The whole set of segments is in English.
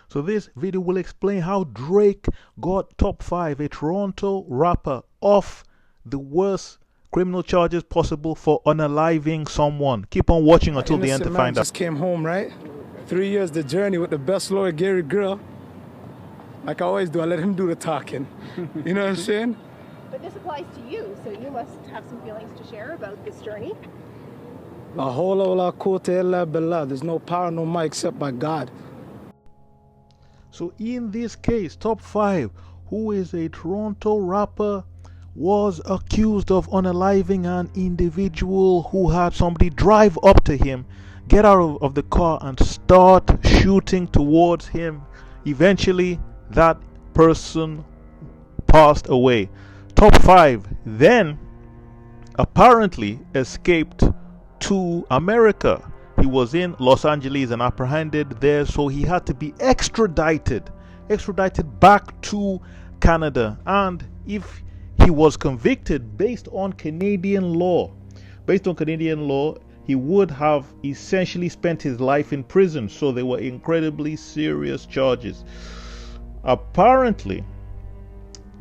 So this video will explain how Drake got Top5, a Toronto rapper, off the worst criminal charges possible for unaliving someone. Keep on watching until the end to find out. Just came home, right? 3 years the journey with the best lawyer, Gary Grill. Like I always do, I let him do the talking. You know what I'm saying? But this applies to you, so you must have some feelings to share about this journey. La hawla wa la quwwata illa billah. There's no power, no might except by God. So in this case, Top5, who is a Toronto rapper, was accused of unaliving an individual who had somebody drive up to him, get out of the car and start shooting towards him. Eventually, that person passed away. Top5 then apparently escaped to America. He was in Los Angeles and apprehended there, so he had to be extradited back to Canada. And if he was convicted based on Canadian law, he would have essentially spent his life in prison. So they were incredibly serious charges. Apparently,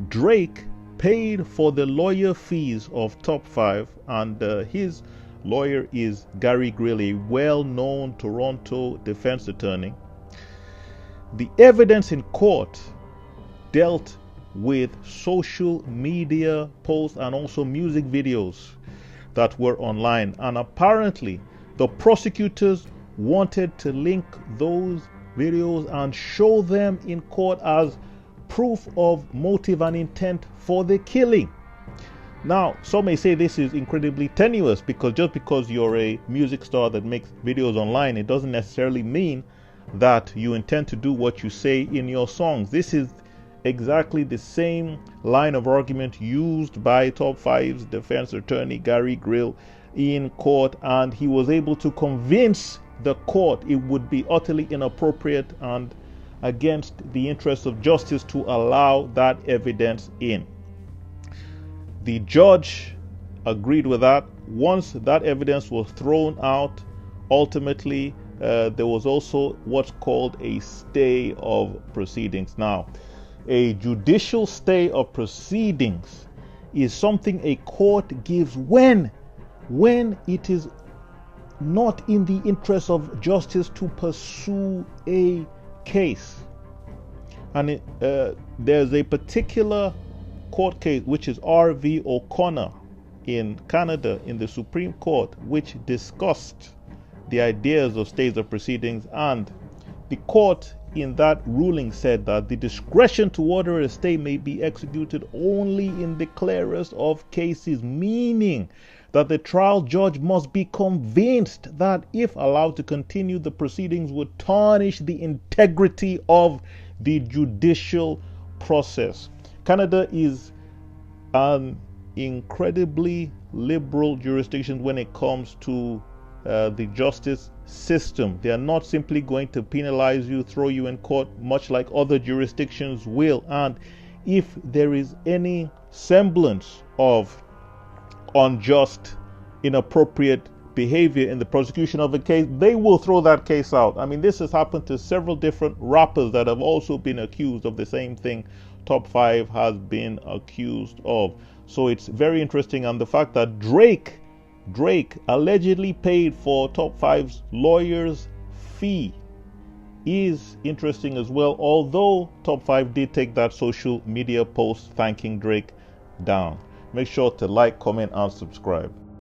Drake paid for the lawyer fees of Top5, and his lawyer is Gary Grill, a well-known Toronto defense attorney. The evidence in court dealt with social media posts and also music videos that were online, and apparently the prosecutors wanted to link those videos and show them in court as proof of motive and intent for the killing. Now, some may say this is incredibly tenuous, because just because you're a music star that makes videos online, it doesn't necessarily mean that you intend to do what you say in your songs. This is exactly the same line of argument used by Top5's defense attorney Gary Grill in court, and he was able to convince the court it would be utterly inappropriate and against the interests of justice to allow that evidence in. The judge agreed with that. Once that evidence was thrown out, ultimately there was also what's called a stay of proceedings. Now, a judicial stay of proceedings is something a court gives when it is not in the interest of justice to pursue a case. And there's a particular court case, which is R.V. O'Connor in Canada in the Supreme Court, which discussed the ideas of stays of proceedings, and the court in that ruling said that the discretion to order a stay may be executed only in the clearest of cases, meaning that the trial judge must be convinced that if allowed to continue, the proceedings would tarnish the integrity of the judicial process. Canada is an incredibly liberal jurisdiction when it comes to the justice system. They are not simply going to penalize you, throw you in court, much like other jurisdictions will. And if there is any semblance of unjust, inappropriate behavior in the prosecution of a case, they will throw that case out. I mean, this has happened to several different rappers that have also been accused of the same thing Top5 has been accused of. So it's very interesting. And the fact that Drake allegedly paid for Top5's lawyer's fee is interesting as well, although Top5 did take that social media post thanking Drake down. Make sure to like, comment, and subscribe.